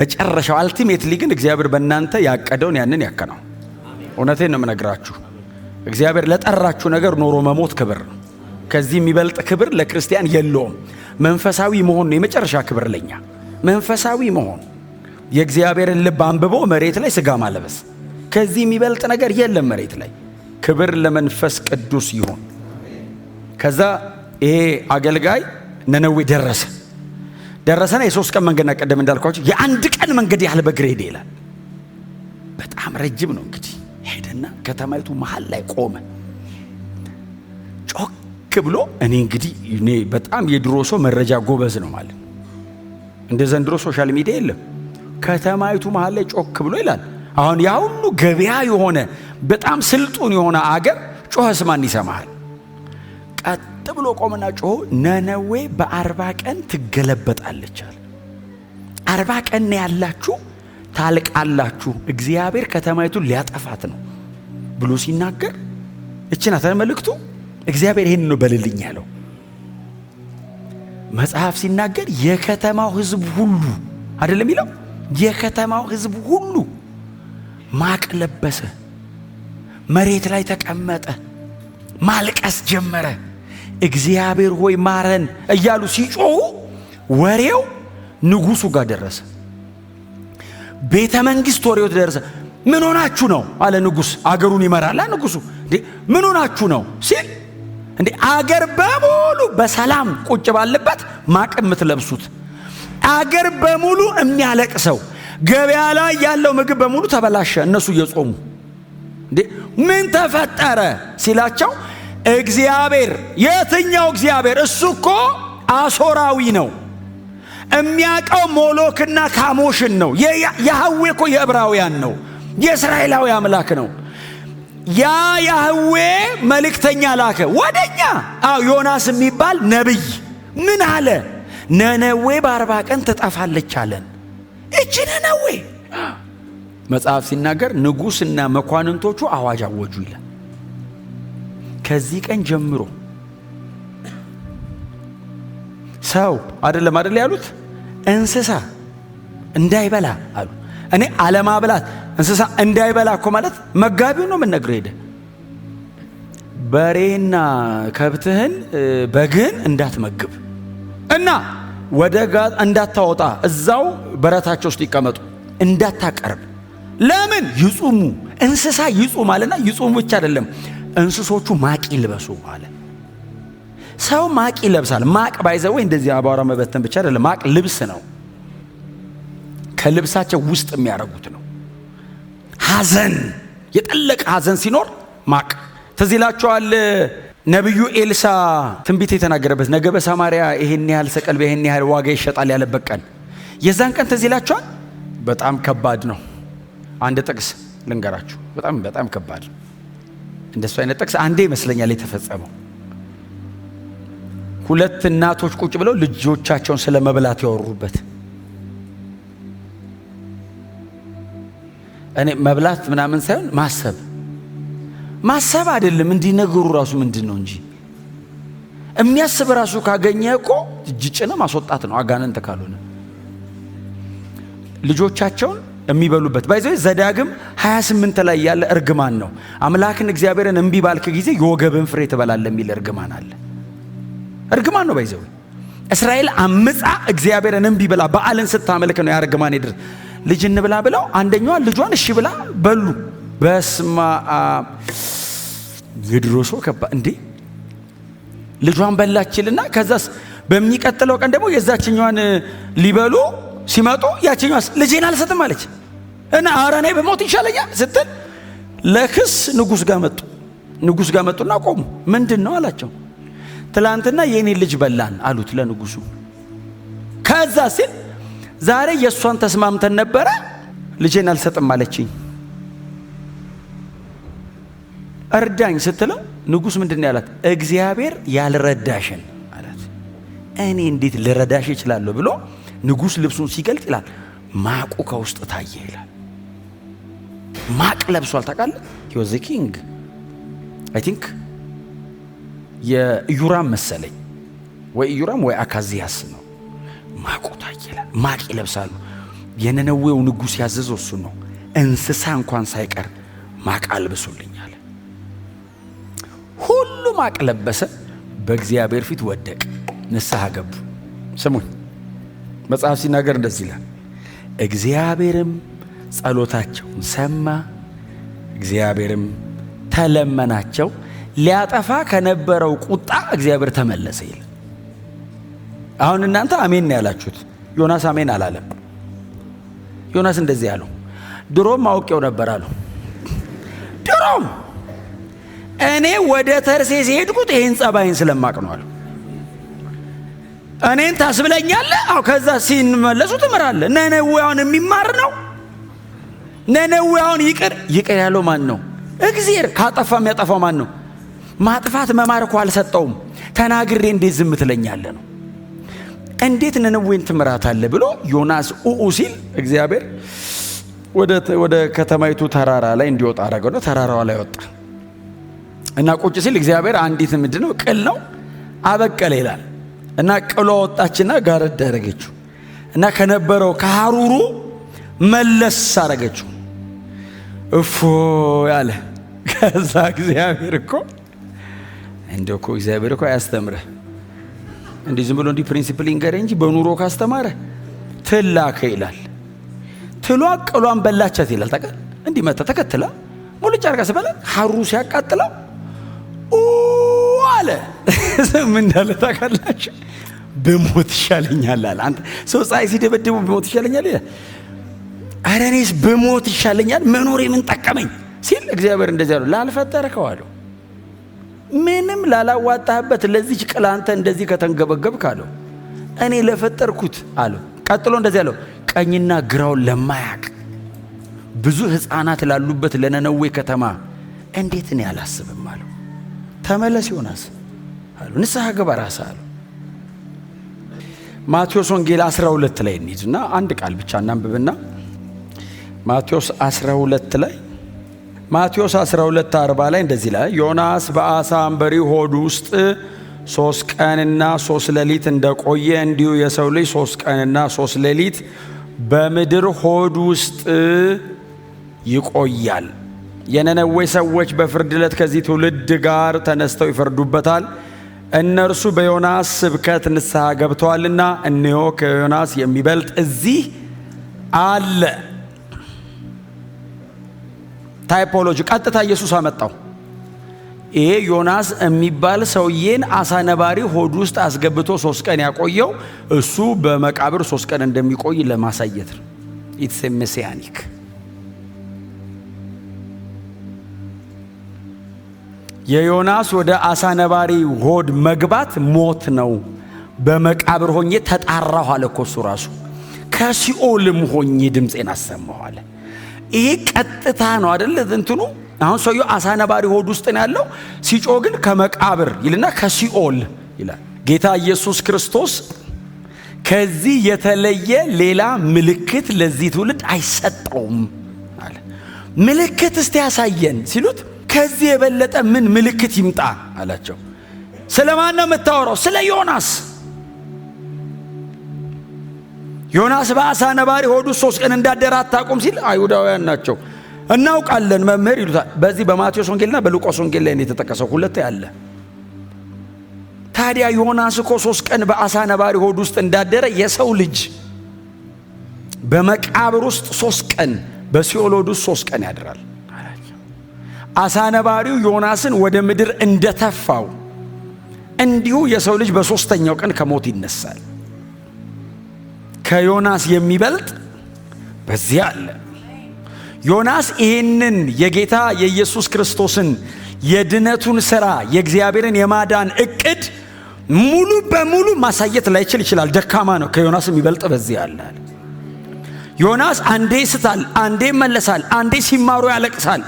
መጨረሻው አልቲሜትሊ ግን እግዚአብሔር በእናንተ ያቀደውን ያንን ያከናው። እውነቴን ነው የምነግራችሁ። እግዚአብሔር ለጠራችሁ ነገር ኖሮ መሞት ክብር ነው። ከዚህ የሚበልጥ ክብር ለክርስቲያን የለውም። መንፈሳዊ መሆን ነው የመጨረሻ ክብር ለኛ። መንፈሳዊ መሆን፣ የእግዚአብሔርን ልብ አንብቦ መሬት ላይ ስጋ ማለበስ፣ ከዚህ የሚበልጥ ነገር የለም መሬት ላይ። ክብር ለመንፈስ ቅዱስ ይሁን። ከዛ ይሄ አገልጋይ ነነዌ ደረሰና የ3 ቀን መንገድ ቀደም እንዳልኳችሁ የ1 ቀን መንገድ ያህል በእግር ሄደ ይላል። በጣም ረጅም ነው እንግዲህ። ሄደና ከተማይቱ መሃል ላይ ቆመ። ጮክ ብሎ እኔ በጣም የድሮ ሰው መረጃ ጎበዝ ነው ማለት እንደ ዘንድሮ ሶሻል ሚዲያ የለም። ከተማይቱ መሃል ላይ ጮክ ብሎ ይላል። አሁን ያ ሁሉ ገበያ የሆነ በጣም ስልጡን የሆነ አገር ጮኸስ ማን ይሰማሃል? ቀጥ ብሎ ቆመና ጮኸ፣ ነነዌ በ40 ቀን ትገለበጣለች አለ። 40 ቀን ያላችሁ ታልቃላችሁ፣ እግዚአብሔር ከተማይቱን ሊያጠፋት ነው ብሎ ሲናገር እቺ ናት መልእክቱ። እግዚአብሔር ይሄን ነው በልልኝ ያለው። መጽሐፍ ሲናገር የከተማው ሕዝብ ሁሉ አይደለም ይለው፣ የከተማው ሕዝብ ሁሉ ማቅ ለበሰ፣ መሬት ላይ ተቀመጠ፣ ማልቀስ ጀመረ። እግዚአብሔር ሆይ ማረን እያሉ ሲጮሁ ወሬው ንጉሱ ጋር ደረሰ። ቤተ መንግስት ወሬው ደረሰ። ምን ሆናችሁ ነው አለ ንጉስ። አገሩን ይመራል ንጉሱ። ምን ሆናችሁ ነው ሲል እንዴ አገር በሙሉ በሰላም ቁጭ ባለበት ማቅ የምትለብሱት፣ አገር በሙሉ የሚያለቅሰው፣ ገበያ ላይ ያለው ምግብ በሙሉ ተበላሸ፣ እነሱ እየጾሙ እንዴ ምን ተፈጠረ ሲላቸው እግዚአብሔር። የትኛው እግዚአብሔር? እሱ እኮ አሦራዊ ነው፣ የሚያውቀው ሞሎክና ካሞሽን ነው። ያህዌ እኮ የዕብራውያን ነው፣ የእስራኤላዊ አምላክ ነው። ያ ያህዌ መልእክተኛ ላከ ወደኛ። ዮናስ የሚባል ነቢይ ምን አለ? ነነዌ በ40 ቀን ትጠፋለች አለን። እቺ ነነዌ መጽሐፍ ሲናገር ንጉሥና መኳንንቶቹ አዋጅ አወጁ ይላል። ከዚህ ቀን ጀምሮ ሰው አይደለም ያሉት፣ እንስሳ እንዳይበላ አሉ። እኔ አለማብላት እንስሳ እንዳይበላ እኮ ማለት መጋቢው ነው የምነግርህ። ሄደ በሬና ከብትህን በግህን እንዳትመግብ እና ወደ ጋጥ እንዳታወጣ፣ እዛው በረታቸው ውስጥ ይቀመጡ፣ እንዳታቀርብ። ለምን? ይጹሙ። እንስሳ ይጹም አለና ይጹሙ ብቻ አይደለም እንስሶቹ ማቅ ይልበሱ አለ። ሰው ማቅ ይለብሳል። ማቅ ባይዘው እንደዚህ አባራ መበተን ብቻ አይደለም፣ ማቅ ልብስ ነው። ከልብሳቸው ውስጥ የሚያረጉት ነው። ሐዘን፣ የጠለቀ ሐዘን ሲኖር ማቅ። ትዝ ይላችኋል ነቢዩ ኤልሳ ትንቢት የተናገረበት ነገ በሳማሪያ ይሄን ያህል ሰቀል በይሄን ያህል ዋጋ ይሸጣል ያለበት ቀን። የዛን ቀን ትዝ ይላችኋል። በጣም ከባድ ነው። አንድ ጥቅስ ልንገራችሁ። በጣም ከባድ ነው። እንደሱ አይነት ጥቅስ አንዴ ይመስለኛል የተፈጸመው። 2 እናቶች ቁጭ ብለው ልጆቻቸውን ስለ መብላት ያወሩበት። እኔ መብላት ምናምን ሳይሆን ማሰብ አይደለም። እንዲህ ነገሩ ራሱ ምንድን ነው እንጂ የሚያስብ ራሱ ካገኘ እኮ እጅጭነ ማስወጣት ነው፣ አጋንንት ካልሆነ። ልጆቻቸውን የሚበሉበት ባይዘው ዘዳግም 28 ላይ ያለ እርግማን ነው። አምላክን እግዚአብሔርን እምቢ ባልክ ጊዜ የወገብን ፍሬ ትበላለህ የሚል እርግማን አለ። እርግማን ነው ባይዘው። እስራኤል አምጻ እግዚአብሔርን እምቢ ብላ በዓልን ስታመልክ ነው ያ እርግማን ይድር። ልጅ እንብላ ብለው አንደኛዋ ልጇን እሺ ብላ በሉ። በስማ ይድሮሶ ከባ እንዴ ልጇን በላችልና ከዛስ በሚቀጥለው ቀን ደግሞ የዛችኛዋን ሊበሉ ሲመጡ ያችኛዋስ ልጄን አልሰጥም አለች እና አራኔ በሞት ይሻለኛል ስትል ለክስ ንጉስ ጋር መጡና ቆሙ። ምንድነው አላቸው። ትላንትና የኔ ልጅ በላን አሉት ለንጉሱ። ከዛ ሲል ዛሬ የሷን ተስማምተን ነበረ፣ ልጄን አልሰጥም አለችኝ፣ እርዳኝ ስትለው ንጉስ ምንድነው ያላት? እግዚአብሔር ያልረዳሽን አላት። እኔ እንዴት ልረዳሽ እችላለሁ ብሎ ንጉስ ልብሱን ሲገልጥ ይላል ማቁ ከውስጥ ታየ ይላል። ማቅ ለብሷል። ታውቃለህ? he was the king I think የኢዮራም መሰለኝ ወይ ኢዮራም ወይ አካዚያስ ነው። ማቁ ታየ ይላል። ማቅ ይለብሳሉ። የነነዌው ንጉስ ያዘዘው እሱ ነው። እንስሳ እንኳን ሳይቀር ማቅ አልብሱልኝ አለ። ሁሉ ማቅ ለበሰ፣ በእግዚአብሔር ፊት ወደቀ፣ ንስሐ ገቡ። ስሙኝ መጽሐፍ ሲናገር እንደዚህ ይላል፣ እግዚአብሔርም ጸሎታቸውን ሰማ፣ እግዚአብሔርም ተለመናቸው፣ ሊያጠፋ ከነበረው ቁጣ እግዚአብሔር ተመለሰ ይላል። አሁን እናንተ አሜን ነው ያላችሁት። ዮናስ አሜን አላለም። ዮናስ እንደዚህ ያለው ድሮም አውቄው ነበር አለው። ድሮም እኔ ወደ ተርሴስ ሄድኩት ይሄን ጸባይን ስለማቅ ነው አለው። እኔን ታስብለኛለህ? አው ከዛ ሲንመለሱ ትምራለህ። ነነዌውን የሚማር ነው። ነነዌውን ይቅር ያለው ማን ነው? እግዚአብሔር። ካጠፋ የሚያጠፋው ማን ነው? ማጥፋት መማር እኮ አልሰጠውም። ተናግሬ እንዴት ዝም ትለኛለህ ነው። እንዴት ነነዌን ትምራታለህ ብሎ ዮናስ ሲል እግዚአብሔር ወደ ከተማይቱ ተራራ ላይ እንዲወጣ አደረገው። ተራራው ላይ ወጣ እና ቁጭ ሲል እግዚአብሔር አንዲት ምንድነው ቅል ነው አበቀለ ይላል። እና ቅሏ ወጣችና ጋረድ አደረገችው እና ከነበረው ከሐሩሩ መለስ አደረገችው። እፎ ያለ ከዛ እግዚአብሔር እኮ ያስተምረህ እንዲህ ዝም ብሎ እንዲህ ፕሪንሲፕል ይንገር እንጂ በኑሮ ካስተማረ ትላከ ይላል። ትሏ ቅሏን በላቻት ይላል። ታውቃለህ እንዲህ መጣ ተከትላ ሙልጭ አርጋ ስበላ ሐሩሩ ሲያቃጥለው አለ ምን እንዳለ ታውቃላችሁ? በሞት ይሻለኛል አለ። አንተ ሰው ፀሐይ ሲደበድቡ በሞት ይሻለኛል ይላል። ኧረ እኔስ በሞት ይሻለኛል መኖሬ ምን ጠቀመኝ ሲል እግዚአብሔር እንደዚህ አለው፣ ላልፈጠርከው አለው፣ ምንም ላላዋጣህበት ለዚች ቅል አንተ እንደዚህ ከተንገበገብክ አለው እኔ ለፈጠርኩት አለው። ቀጥሎ እንደዚህ አለው፣ ቀኝና ግራውን ለማያቅ ብዙ ሕፃናት ላሉበት ለነነዌ ከተማ እንዴት እኔ አላስብም አለው። ተመለስ ዮናስ አለው፣ ንስሐ ግባ ራስህ አለው። ማቴዎስ ወንጌል 12 ላይ እንሂድና አንድ ቃል ብቻ እናንብብና ማቴዎስ 12 ላይ ማቴዎስ 12:40 ላይ እንደዚህ ላይ ዮናስ በአሳ አንበሪ ሆድ ውስጥ 3 ቀንና 3 ሌሊት እንደቆየ እንዲሁ የሰው ልጅ 3 ቀንና 3 ሌሊት በምድር ሆድ ውስጥ ይቆያል። የነነዌ ሰዎች በፍርድ ዕለት ከዚህ ትውልድ ጋር ተነስተው ይፈርዱበታል። እነርሱ በዮናስ ስብከት ንስሐ ገብተዋልና እነሆ ከዮናስ የሚበልጥ እዚህ አለ። ታይፖሎጂ ቀጥታ ኢየሱስ አመጣው። ይሄ ዮናስ የሚባል ሰውዬን አሳ ነባሪ ሆድ ውስጥ አስገብቶ 3 ቀን ያቆየው እሱ በመቃብር 3 ቀን እንደሚቆይ ለማሳየት ነው። ኢትስ ሜሲያኒክ። የዮናስ ወደ አሳ ነባሪ ሆድ መግባት ሞት ነው። በመቃብር ሆኜ ተጣራሁ አለ እኮ እሱ ራሱ። ከሲኦልም ሆኜ ድምፄን አሰማሁ አለ። ይሄ ቀጥታ ነው አይደል? እንትኑ አሁን ሰውየው አሳ ነባሪ ሆድ ውስጥ ነው ያለው። ሲጮህ ግን ከመቃብር ይልና ከሲኦል ይላል። ጌታ ኢየሱስ ክርስቶስ ከዚህ የተለየ ሌላ ምልክት ለዚህ ትውልድ አይሰጠውም አለ። ምልክት እስቲ ያሳየን ሲሉት ከዚህ የበለጠ ምን ምልክት ይምጣ አላቸው። ስለማን ነው የምታወራው? ስለ ዮናስ። ዮናስ በአሳ ነባሪ ሆድ ውስጥ 3 ቀን እንዳደረ አታውቁም ሲል አይሁዳውያን ናቸው እናውቃለን መምህር ይሉታል። በዚህ በማቴዎስ ወንጌልና በሉቃስ ወንጌል ላይ ነው የተጠቀሰው፣ ሁለት ያለ። ታዲያ ዮናስ እኮ 3 ቀን በአሳ ነባሪ ሆድ ውስጥ እንዳደረ የሰው ልጅ በመቃብር ውስጥ 3 ቀን በሲኦል ሆድ ውስጥ 3 ቀን ያድራል። አሳ ነባሪው ዮናስን ወደ ምድር እንደተፋው እንዲሁ የሰው ልጅ በ3ኛው ቀን ከሞት ይነሳል። ከዮናስ የሚበልጥ በዚህ አለ። ዮናስ ይህንን የጌታ የኢየሱስ ክርስቶስን የድነቱን ሥራ የእግዚአብሔርን የማዳን ዕቅድ ሙሉ በሙሉ ማሳየት ላይችል ይችላል። ደካማ ነው። ከዮናስ የሚበልጥ በዚህ አለ። ዮናስ አንዴ ስታል፣ አንዴ መለሳል፣ አንዴ ሲማሩ ያለቅሳል።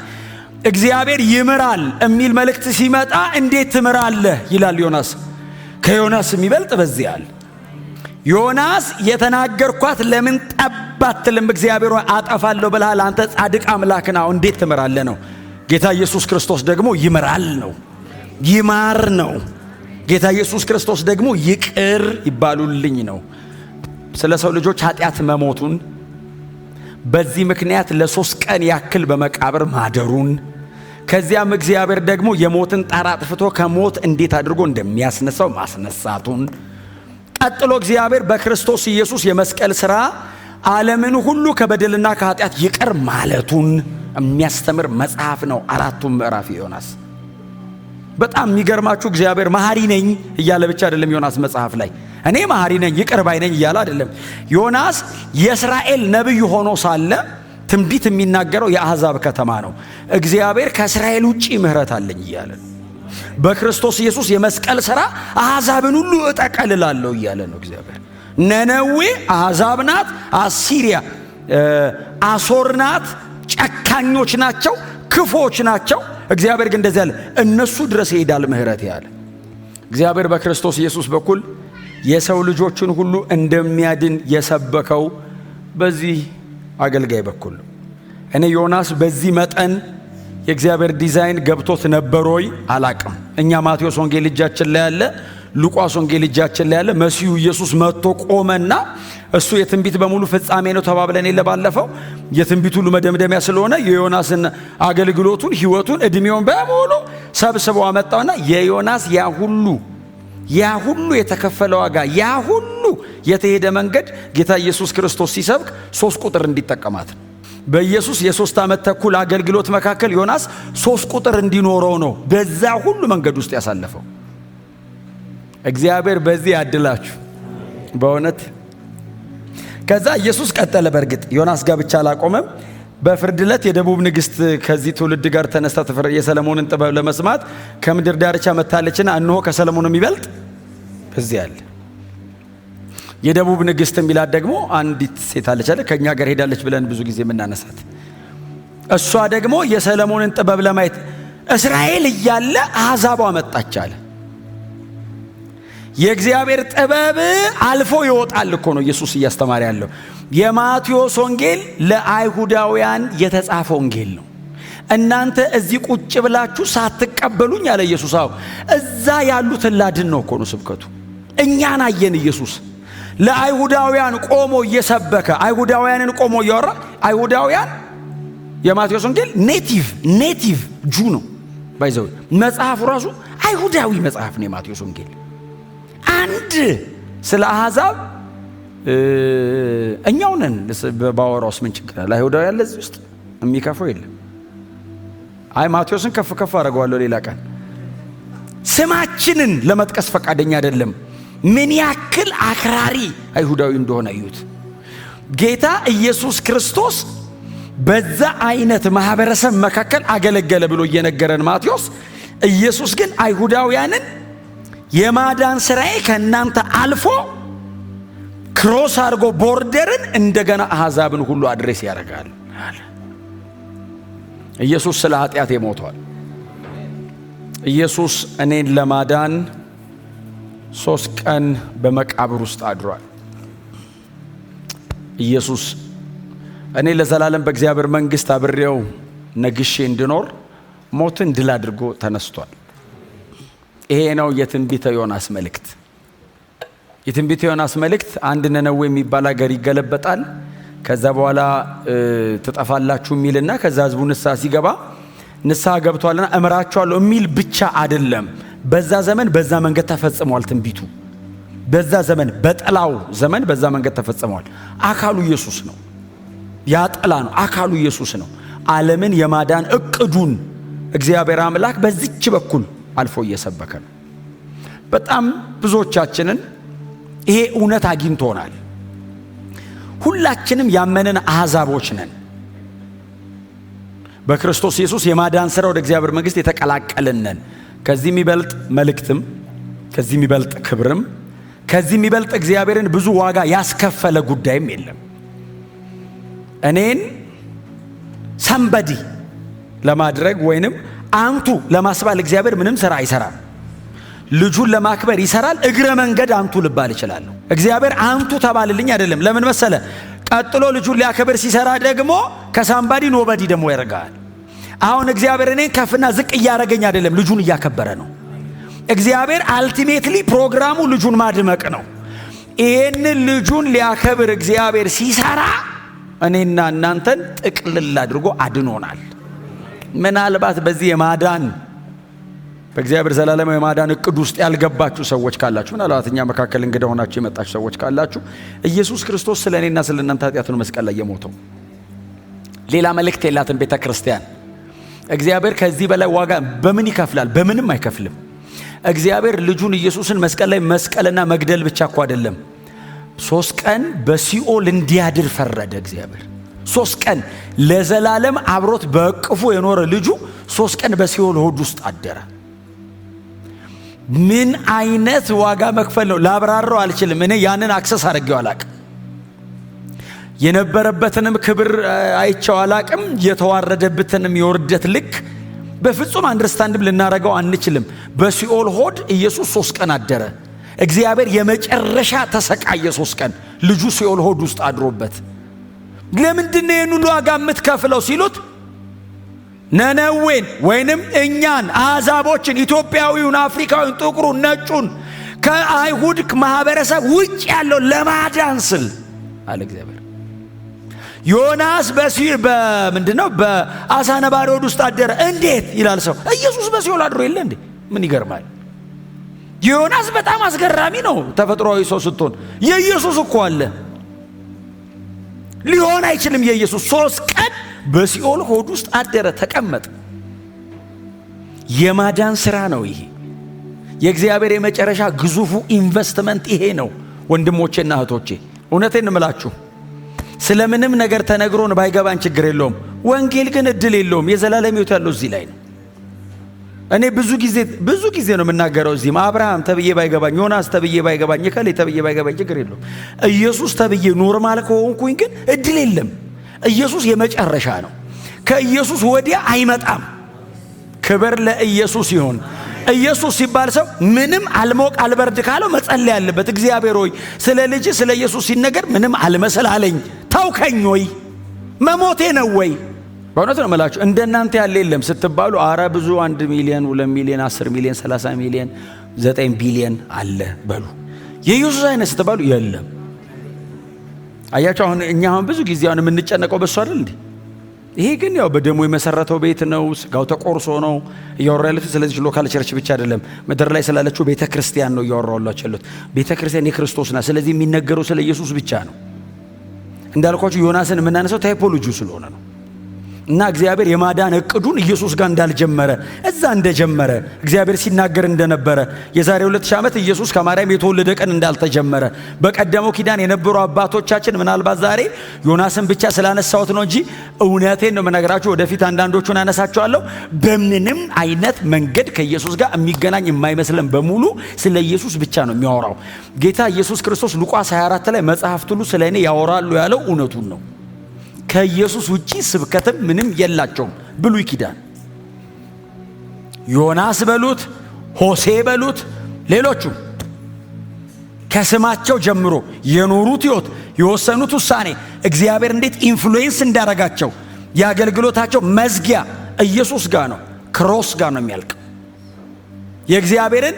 እግዚአብሔር ይምራል የሚል መልእክት ሲመጣ እንዴት ትምራለህ ይላል ዮናስ። ከዮናስ የሚበልጥ በዚህ አለ። ዮናስ የተናገርኳት ለምን ጠባትልም እግዚአብሔር አጠፋለሁ ብለሃል አንተ ጻድቅ አምላክ ነው እንዴት ትምራለህ ነው። ጌታ ኢየሱስ ክርስቶስ ደግሞ ይምራል ነው፣ ይማር ነው። ጌታ ኢየሱስ ክርስቶስ ደግሞ ይቅር ይባሉልኝ ነው። ስለ ሰው ልጆች ኃጢአት መሞቱን በዚህ ምክንያት ለ3 ቀን ያክል በመቃብር ማደሩን ከዚያም እግዚአብሔር ደግሞ የሞትን ጣር አጥፍቶ ከሞት እንዴት አድርጎ እንደሚያስነሳው ማስነሳቱን ቀጥሎ እግዚአብሔር በክርስቶስ ኢየሱስ የመስቀል ሥራ ዓለምን ሁሉ ከበደልና ከኃጢአት ይቅር ማለቱን የሚያስተምር መጽሐፍ ነው። 4ቱም ምዕራፍ ዮናስ። በጣም የሚገርማችሁ እግዚአብሔር መሐሪ ነኝ እያለ ብቻ አይደለም ዮናስ መጽሐፍ ላይ እኔ መሐሪ ነኝ ይቅር ባይ ነኝ እያለ አይደለም። ዮናስ የእስራኤል ነብይ ሆኖ ሳለ ትንቢት የሚናገረው የአሕዛብ ከተማ ነው። እግዚአብሔር ከእስራኤል ውጪ ምህረት አለኝ እያለ በክርስቶስ ኢየሱስ የመስቀል ሥራ አሕዛብን ሁሉ እጠቀልላለሁ እያለ ነው እግዚአብሔር። ነነዌ አሕዛብ ናት፣ አሲሪያ አሶር ናት፣ ጨካኞች ናቸው፣ ክፎች ናቸው። እግዚአብሔር ግን እንደዚህ ያለ እነሱ ድረስ ይሄዳል ምህረት ያለ እግዚአብሔር በክርስቶስ ኢየሱስ በኩል የሰው ልጆችን ሁሉ እንደሚያድን የሰበከው በዚህ አገልጋይ በኩል ነው። እኔ ዮናስ በዚህ መጠን የእግዚአብሔር ዲዛይን ገብቶት ነበሮይ አላቅም። እኛ ማቴዎስ ወንጌል እጃችን ላይ ያለ፣ ሉቃስ ወንጌል እጃችን ላይ ያለ መሲሁ ኢየሱስ መጥቶ ቆመና እሱ የትንቢት በሙሉ ፍጻሜ ነው ተባብለን ባለፈው የትንቢት ሁሉ መደምደሚያ ስለሆነ የዮናስን አገልግሎቱን ሕይወቱን እድሜውን በሙሉ ሰብስበው አመጣውና የዮናስ ያ ሁሉ የተከፈለ ዋጋ ያ ሁሉ የተሄደ መንገድ ጌታ ኢየሱስ ክርስቶስ ሲሰብክ 3 ቁጥር እንዲጠቀማት በኢየሱስ የ3 ዓመት ተኩል አገልግሎት መካከል ዮናስ 3 ቁጥር እንዲኖረው ነው በዛ ሁሉ መንገድ ውስጥ ያሳለፈው። እግዚአብሔር በዚህ ያድላችሁ በእውነት። ከዛ ኢየሱስ ቀጠለ። በርግጥ ዮናስ ጋር ብቻ አላቆመም። በፍርድ ዕለት የደቡብ ንግሥት ከዚህ ትውልድ ጋር ተነስታ የሰለሞንን ጥበብ ለመስማት ከምድር ዳርቻ መጥታለችና እነሆ ከሰለሞን የሚበልጥ በዚህ አለ። የደቡብ ንግሥት የሚላት ደግሞ አንዲት ሴት አለች አይደል? ከኛ ጋር ሄዳለች ብለን ብዙ ጊዜ የምናነሳት እሷ ደግሞ የሰለሞንን ጥበብ ለማየት እስራኤል እያለ አሕዛቧ መጣች አለ። የእግዚአብሔር ጥበብ አልፎ ይወጣል እኮ ነው ኢየሱስ እያስተማረ ያለው። የማቴዎስ ወንጌል ለአይሁዳውያን የተጻፈ ወንጌል ነው። እናንተ እዚህ ቁጭ ብላችሁ ሳትቀበሉኝ አለ ኢየሱስ። አዎ እዛ ያሉትን ላድን ነው እኮ ነው ስብከቱ። እኛን አየን ኢየሱስ ለአይሁዳውያን ቆሞ እየሰበከ አይሁዳውያንን ቆሞ እያወራ። አይሁዳውያን የማቴዎስ ወንጌል ኔቲቭ ጁ ነው ባይዘው መጽሐፉ ራሱ አይሁዳዊ መጽሐፍ ነው የማቴዎስ ወንጌል። አንድ ስለ አሕዛብ እኛው ነን ባወራውስ ምን ችግር አለ? አይሁዳውያን ለዚህ ውስጥ የሚከፈው የለም። አይ ማቴዎስን ከፍ አደርገዋለሁ ሌላ ቀን። ስማችንን ለመጥቀስ ፈቃደኛ አይደለም። ምን ያክል አክራሪ አይሁዳዊ እንደሆነ እዩት። ጌታ ኢየሱስ ክርስቶስ በዛ አይነት ማህበረሰብ መካከል አገለገለ ብሎ እየነገረን ማቴዎስ፣ ኢየሱስ ግን አይሁዳውያንን የማዳን ሥራዬ ከእናንተ አልፎ ክሮስ አድርጎ ቦርደርን እንደገና አሕዛብን ሁሉ አድሬስ ያደርጋል አለ። ኢየሱስ ስለ ኃጢአት ሞቷል። ኢየሱስ እኔን ለማዳን 3 ቀን በመቃብር ውስጥ አድሯል። ኢየሱስ እኔ ለዘላለም በእግዚአብሔር መንግሥት አብሬው ነግሼ እንድኖር ሞትን ድል አድርጎ ተነስቷል። ይሄ ነው የትንቢተ ዮናስ መልእክት። የትንቢተ ዮናስ መልእክት አንድ ነነዌ የሚባል ሀገር ይገለበጣል፣ ከዛ በኋላ ትጠፋላችሁ የሚልና ከዛ ህዝቡ ንስሐ ሲገባ ንስሐ ገብቷልና እምራችኋለሁ የሚል ብቻ አይደለም። በዛ ዘመን በዛ መንገድ ተፈጽሟል ትንቢቱ። በዛ ዘመን በጥላው ዘመን በዛ መንገድ ተፈጽሟል። አካሉ ኢየሱስ ነው። ያ ጥላ ነው፣ አካሉ ኢየሱስ ነው። ዓለምን የማዳን እቅዱን እግዚአብሔር አምላክ በዚች በኩል አልፎ እየሰበከ ነው። በጣም ብዙዎቻችንን ይሄ እውነት አግኝቶናል። ሁላችንም ያመንን አሕዛቦች ነን። በክርስቶስ ኢየሱስ የማዳን ሥራ ወደ እግዚአብሔር መንግሥት የተቀላቀልን ነን። ከዚህ የሚበልጥ መልእክትም ከዚህ የሚበልጥ ክብርም ከዚህ የሚበልጥ እግዚአብሔርን ብዙ ዋጋ ያስከፈለ ጉዳይም የለም። እኔን ሰንበዲ ለማድረግ ወይንም አንቱ ለማስባል እግዚአብሔር ምንም ሥራ አይሰራም። ልጁን ለማክበር ይሰራል። እግረ መንገድ አንቱ ልባል እችላለሁ። እግዚአብሔር አንቱ ተባልልኝ አይደለም። ለምን መሰለ? ቀጥሎ ልጁን ሊያከብር ሲሰራ ደግሞ ከሳምባዲ ኖበዲ ደግሞ ያደርጋል። አሁን እግዚአብሔር እኔን ከፍና ዝቅ እያደረገኝ አይደለም፣ ልጁን እያከበረ ነው። እግዚአብሔር አልቲሜትሊ ፕሮግራሙ ልጁን ማድመቅ ነው። ይሄንን ልጁን ሊያከብር እግዚአብሔር ሲሰራ እኔና እናንተን ጥቅልል አድርጎ አድኖናል። ምናልባት በዚህ የማዳን በእግዚአብሔር ዘላለማዊ የማዳን እቅድ ውስጥ ያልገባችሁ ሰዎች ካላችሁ፣ ምናልባት እኛ መካከል እንግዳ ሆናችሁ የመጣችሁ ሰዎች ካላችሁ፣ ኢየሱስ ክርስቶስ ስለ እኔና ስለ እናንተ ኃጢአት ነው መስቀል ላይ የሞተው። ሌላ መልእክት የላትም ቤተ ክርስቲያን። እግዚአብሔር ከዚህ በላይ ዋጋ በምን ይከፍላል? በምንም አይከፍልም። እግዚአብሔር ልጁን ኢየሱስን መስቀል ላይ መስቀልና መግደል ብቻ እኮ አይደለም፣ 3 ቀን በሲኦል እንዲያድር ፈረደ። እግዚአብሔር 3 ቀን ለዘላለም አብሮት በእቅፉ የኖረ ልጁ 3 ቀን በሲኦል ሆድ ውስጥ አደረ። ምን አይነት ዋጋ መክፈል ነው? ላብራራው አልችልም። እኔ ያንን አክሰስ አድርጌው አላቅም። የነበረበትንም ክብር አይቼው አላቅም። የተዋረደበትንም የውርደት ልክ በፍጹም አንደርስታንድም ልናረገው አንችልም። በሲኦል ሆድ ኢየሱስ 3 ቀን አደረ። እግዚአብሔር የመጨረሻ ተሰቃየ 3 ቀን ልጁ ሲኦል ሆድ ውስጥ አድሮበት። ለምንድን ነው ይህን ሁሉ ዋጋ የምትከፍለው ሲሉት ነነዌን ወይንም እኛን አሕዛቦችን፣ ኢትዮጵያዊውን፣ አፍሪካዊውን፣ ጥቁሩን፣ ነጩን ከአይሁድ ማህበረሰብ ውጭ ያለው ለማዳን ስል አለ እግዚአብሔር። ዮናስ በምንድነው በአሳ ነባሪ ሆድ ውስጥ አደረ። እንዴት ይላል ሰው? ኢየሱስ በሲኦል አድሮ የለ እንዴ? ምን ይገርማል? ዮናስ በጣም አስገራሚ ነው። ተፈጥሯዊ ሰው ስትሆን የኢየሱስ እኮ አለ። ሊሆን አይችልም። የኢየሱስ 3 ቀን በሲኦል ሆድ ውስጥ አደረ፣ ተቀመጠ። የማዳን ስራ ነው ይሄ። የእግዚአብሔር የመጨረሻ ግዙፉ ኢንቨስትመንት ይሄ ነው። ወንድሞቼና እህቶቼ እውነቴን እምላችሁ ስለምንም ነገር ተነግሮን ባይገባን ችግር የለውም። ወንጌል ግን እድል የለውም። የዘላለም ሕይወት ያለው እዚህ ላይ ነው። እኔ ብዙ ጊዜ ነው የምናገረው። እዚህም አብርሃም ተብዬ ባይገባኝ፣ ዮናስ ተብዬ ባይገባኝ፣ የከሌ ተብዬ ባይገባኝ ችግር የለውም። ኢየሱስ ተብዬ ኖርማል ከሆንኩኝ ግን እድል የለም። ኢየሱስ የመጨረሻ ነው። ከኢየሱስ ወዲያ አይመጣም። ክብር ለኢየሱስ ይሁን። ኢየሱስ ሲባል ሰው ምንም አልሞቅ አልበርድ ካለው መጸለይ ያለበት፣ እግዚአብሔር ሆይ ስለ ልጅ ስለ ኢየሱስ ሲነገር ምንም አልመሰል አለኝ፣ ታውከኝ ወይ መሞቴ ነው ወይ? በእውነት ነው የምላችሁ። እንደናንተ ያለ የለም ስትባሉ አረ ብዙ 1 ሚሊዮን 2 ሚሊዮን 10 ሚሊዮን 30 ሚሊዮን 9 ቢሊዮን አለ በሉ። የኢየሱስ አይነት ስትባሉ የለም። አያችሁ፣ አሁን ብዙ ጊዜ የምንጨነቀው በሱ አይደል እንዴ? ይሄ ግን ያው በደሙ የመሰረተው ቤት ነው። ስጋው ተቆርሶ ነው እያወራ ያሉት። ስለዚህ ሎካል ቸርች ብቻ አይደለም፣ ምድር ላይ ስላለችው ቤተ ክርስቲያን ነው እያወራሁላችሁ ያሉት። ቤተ ክርስቲያን የክርስቶስ ናት። ስለዚህ የሚነገረው ስለ ኢየሱስ ብቻ ነው። እንዳልኳችሁ ዮናስን የምናነሳው ታይፖሎጂው ስለሆነ ነው። እና እግዚአብሔር የማዳን እቅዱን ኢየሱስ ጋር እንዳልጀመረ እዛ እንደጀመረ እግዚአብሔር ሲናገር እንደነበረ የዛሬ 2000 ዓመት ኢየሱስ ከማርያም የተወለደ ቀን እንዳልተጀመረ በቀደመው ኪዳን የነበሩ አባቶቻችን ምናልባት ዛሬ ዮናስን ብቻ ስላነሳሁት ነው እንጂ እውነቴን ነው የምነግራችሁ። ወደፊት አንዳንዶቹን አነሳቸዋለሁ። በምንም አይነት መንገድ ከኢየሱስ ጋር የሚገናኝ የማይመስለን በሙሉ ስለ ኢየሱስ ብቻ ነው የሚያወራው። ጌታ ኢየሱስ ክርስቶስ ሉቃስ 24 ላይ መጽሐፍት ሁሉ ስለ እኔ ያወራሉ ያለው እውነቱን ነው። ከኢየሱስ ውጪ ስብከትም ምንም የላቸውም። ብሉይ ኪዳን ዮናስ በሉት፣ ሆሴ በሉት፣ ሌሎቹ ከስማቸው ጀምሮ የኖሩት ሕይወት፣ የወሰኑት ውሳኔ፣ እግዚአብሔር እንዴት ኢንፍሉዌንስ እንዳረጋቸው የአገልግሎታቸው መዝጊያ ኢየሱስ ጋር ነው። ክሮስ ጋር ነው የሚያልቅ። የእግዚአብሔርን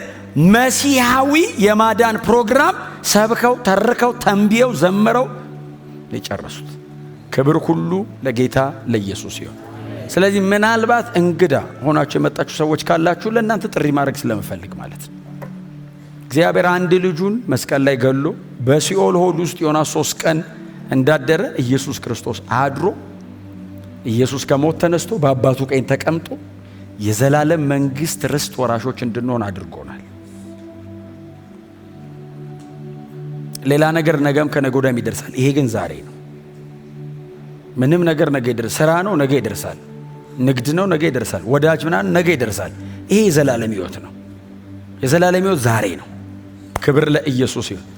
መሲሐዊ የማዳን ፕሮግራም ሰብከው ተርከው ተንብየው ዘምረው የጨረሱት። ክብር ሁሉ ለጌታ ለኢየሱስ ይሁን። ስለዚህ ምናልባት እንግዳ ሆናችሁ የመጣችሁ ሰዎች ካላችሁ ለእናንተ ጥሪ ማድረግ ስለምፈልግ ማለት ነው። እግዚአብሔር አንድ ልጁን መስቀል ላይ ገሎ በሲኦል ሆድ ውስጥ ዮናስ 3 ቀን እንዳደረ ኢየሱስ ክርስቶስ አድሮ ኢየሱስ ከሞት ተነስቶ በአባቱ ቀኝ ተቀምጦ የዘላለም መንግስት ርስት ወራሾች እንድንሆን አድርጎናል። ሌላ ነገር ነገም ከነገ ወዲያም ይደርሳል። ይሄ ግን ዛሬ ነው። ምንም ነገር ነገ ይደርሳል። ስራ ነው ነገ ይደርሳል። ንግድ ነው ነገ ይደርሳል። ወዳጅ ምናምን ነገ ይደርሳል። ይሄ የዘላለም ሕይወት ነው። የዘላለም ሕይወት ዛሬ ነው። ክብር ለኢየሱስ ይሁን።